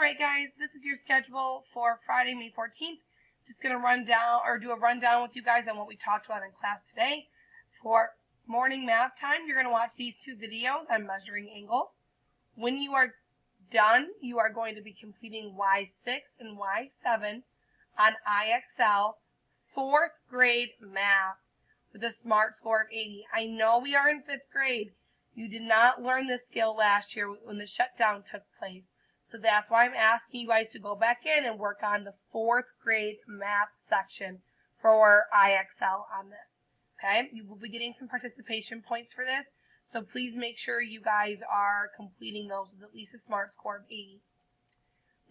Alright guys, this is your schedule for Friday, May 14th. Just going to do a rundown with you guys on what we talked about in class today. For morning math time, you're going to watch these two videos on measuring angles. When you are done, you are going to be completing Y6 and Y7 on IXL 4th grade math with a SMART score of 80. I know we are in 5th grade. You did not learn this skill last year when the shutdown took place. So that's why I'm asking you guys to go back in and work on the 4th grade math section for IXL on this. Okay, you will be getting some participation points for this. So please make sure you guys are completing those with at least a SMART score of 80.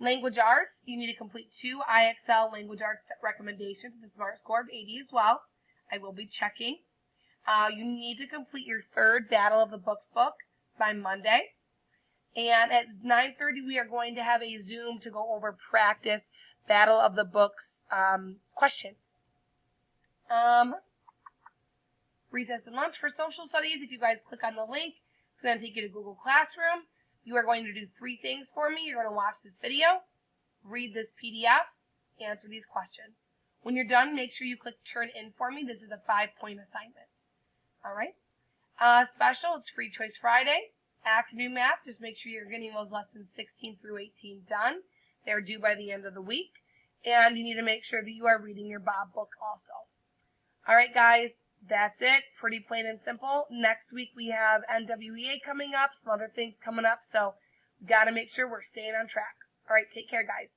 Language arts, you need to complete 2 IXL language arts recommendations with a SMART score of 80 as well. I will be checking. You need to complete your 3rd Battle of the Books book by Monday. And at 9:30, we are going to have a Zoom to go over practice Battle of the Books questions. Recess and lunch for social studies. If you guys click on the link, it's going to take you to Google Classroom. You are going to do 3 things for me. You're going to watch this video, read this PDF, answer these questions. When you're done, make sure you click Turn In for me. This is a 5-point assignment. All right. Special, it's Free Choice Friday. Afternoon math, just make sure you're getting those lessons 16 through 18 done. They're due by the end of the week. And you need to make sure that you are reading your Bob book also. All right, guys, that's it. Pretty plain and simple. Next week we have NWEA coming up, some other things coming up. So we've got to make sure we're staying on track. All right, take care, guys.